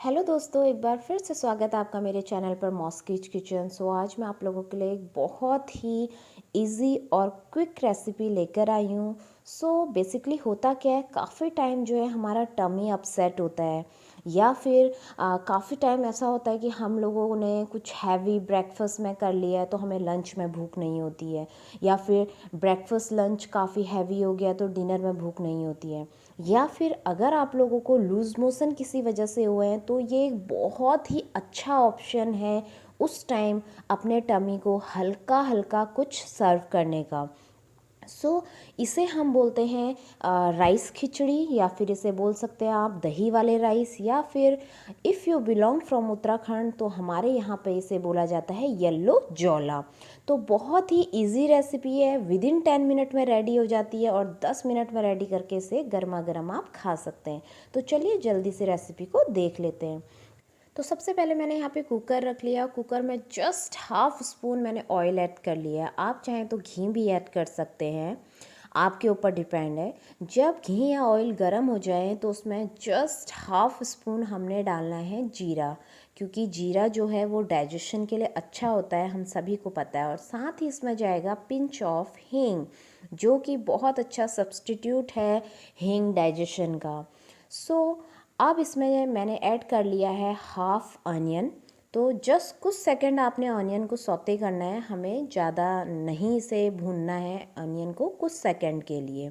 Hello दोस्तों, एक बार फिर से स्वागत है आपका मेरे चैनल पर मॉस्किच किचन। आज मैं आप लोगों के लिए एक बहुत ही इजी और क्विक रेसिपी लेकर आई हूँ। बेसिकली होता क्या है, काफ़ी टाइम जो है हमारा टमी अपसेट होता है या फिर काफ़ी टाइम ऐसा होता है कि हम लोगों ने कुछ हैवी ब्रेकफास्ट में कर लिया है तो हमें लंच में भूख नहीं होती है, या फिर ब्रेकफास्ट लंच काफ़ी हैवी हो गया तो डिनर में भूख नहीं होती है, या फिर अगर आप लोगों को लूज़ मोशन किसी वजह से हुए हैं तो ये एक बहुत ही अच्छा ऑप्शन है उस टाइम अपने टमी को हल्का हल्का कुछ सर्व करने का। इसे हम बोलते हैं राइस खिचड़ी, या फिर इसे बोल सकते हैं आप दही वाले राइस, या फिर if you belong from Uttarakhand तो हमारे यहाँ पे इसे बोला जाता है येलो जौला। तो बहुत ही इजी रेसिपी है, विद इन 10 मिनट में रेडी हो जाती है और 10 मिनट में रेडी करके इसे गर्मा गर्म आप खा सकते हैं। तो चलिए जल्दी से रेसिपी को देख लेते हैं। तो सबसे पहले मैंने यहाँ पे कुकर रख लिया। कुकर में जस्ट हाफ स्पून मैंने ऑयल ऐड कर लिया। आप चाहें तो घी भी ऐड कर सकते हैं, आपके ऊपर डिपेंड है। जब घी या ऑयल गर्म हो जाए तो उसमें जस्ट हाफ स्पून हमने डालना है जीरा, क्योंकि जीरा जो है वो डाइजेशन के लिए अच्छा होता है, हम सभी को पता है। और साथ ही इसमें जाएगा पिंच ऑफ हींग, जो कि बहुत अच्छा सब्स्टिट्यूट है हींग डाइजेशन का। अब इसमें मैंने ऐड कर लिया है हाफ अनियन। तो जस्ट कुछ सेकंड आपने अनियन को सौते करना है, हमें ज़्यादा नहीं इसे भूनना है अनियन को, कुछ सेकंड के लिए।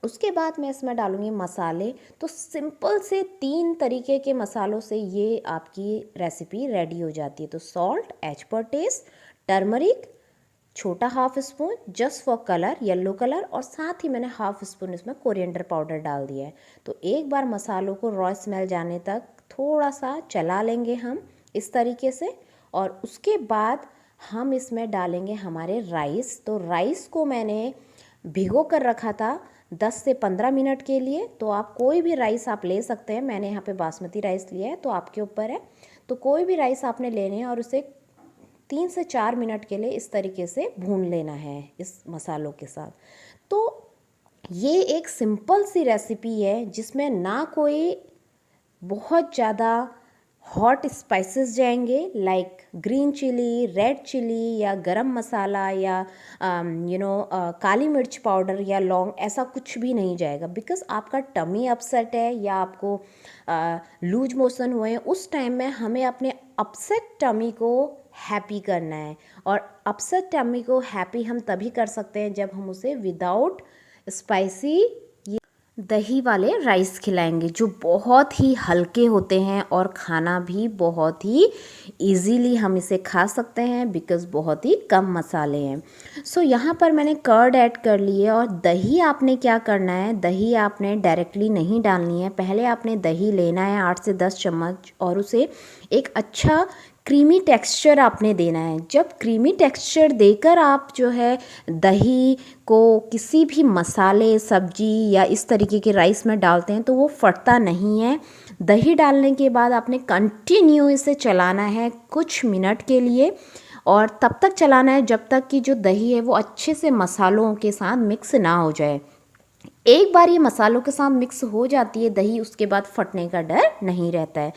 उसके बाद मैं इसमें डालूँगी मसाले। तो सिंपल से 3 तरीके के मसालों से ये आपकी रेसिपी रेडी हो जाती है। तो salt as per taste, turmeric छोटा half spoon just for colour, yellow colour, और साथ ही मैंने हाफ स्पून इसमें कोरिएंडर पाउडर डाल दिया है। तो एक बार मसालों को रॉ स्मेल जाने तक थोड़ा सा चला लेंगे हम इस तरीके से, और उसके बाद हम इसमें डालेंगे हमारे राइस। तो राइस को मैंने भिगो कर रखा था 10 से 15 मिनट के लिए। तो आप कोई भी राइस आप ले सकते हैं, मैंने यहाँ पे बासमती राइस लिया है, तो आपके ऊपर है। तो कोई भी राइस आपने लेने हैं और उसे 3 से 4 मिनट के लिए इस तरीके से भून लेना है इस मसालों के साथ। तो ये एक सिंपल सी रेसिपी है जिसमें ना कोई बहुत ज़्यादा हॉट स्पाइसेस जाएंगे, like green chili, red chili, या गरम मसाला, या काली मिर्च पाउडर या लौंग, ऐसा कुछ भी नहीं जाएगा। बिकॉज़ आपका टमी अपसेट है या आपको लूज मोशन हुए हैं, उस टाइम में हमें अपने अपसेट टमी को हैप्पी करना है। और अपसेट टमी को हैप्पी हम तभी कर सकते हैं जब हम उसे विदाउट स्पाइसी दही वाले राइस खिलाएंगे, जो बहुत ही हल्के होते हैं और खाना भी बहुत ही इजीली हम इसे खा सकते हैं, बिकॉज़ बहुत ही कम मसाले हैं। यहाँ पर मैंने कर्ड ऐड कर ली है। और दही आपने क्या करना है, दही आपने डायरेक्टली नहीं डालनी है। पहले आपने दही लेना है 8 से 10 चम्मच, और उसे एक अच्छा क्रीमी टेक्सचर आपने देना है। जब क्रीमी टेक्सचर देकर आप जो है दही को किसी भी मसाले, सब्जी या इस तरीके के राइस में डालते हैं तो वो फटता नहीं है। दही डालने के बाद आपने कंटिन्यू इसे चलाना है कुछ मिनट के लिए, और तब तक चलाना है जब तक कि जो दही है वो अच्छे से मसालों के साथ मिक्स ना हो जाए। एक बार ये मसालों के साथ मिक्स हो जाती है दही, उसके बाद फटने का डर नहीं रहता है।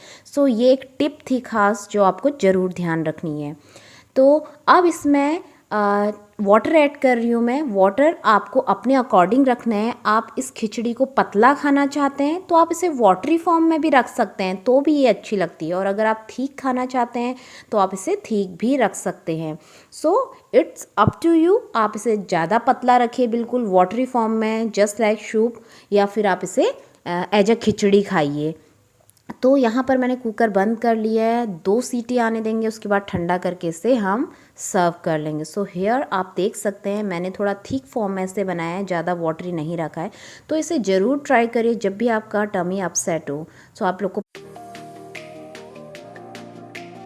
ये एक टिप थी खास जो आपको ज़रूर ध्यान रखनी है। तो अब इसमें वाटर ऐड कर रही हूँ मैं। वाटर आपको अपने अकॉर्डिंग रखना है। आप इस खिचड़ी को पतला खाना चाहते हैं तो आप इसे वाटरी फॉर्म में भी रख सकते हैं, तो भी ये अच्छी लगती है। और अगर आप ठीक खाना चाहते हैं तो आप इसे ठीक भी रख सकते हैं। It's up to you. आप इसे ज़्यादा पतला रखिए, बिल्कुल वाटरी फॉर्म में, जस्ट लाइक सूप, या फिर आप इसे एज अ खिचड़ी खाइए। तो यहाँ पर मैंने कुकर बंद कर लिया है, 2 सीटी आने देंगे, उसके बाद ठंडा करके इसे हम सर्व कर लेंगे। हेयर आप देख सकते हैं मैंने थोड़ा थिक फॉर्म में इसे बनाया है, ज़्यादा वाटरी नहीं रखा है। तो इसे ज़रूर ट्राई करिए जब भी आपका टमी अपसेट हो। आप लोग को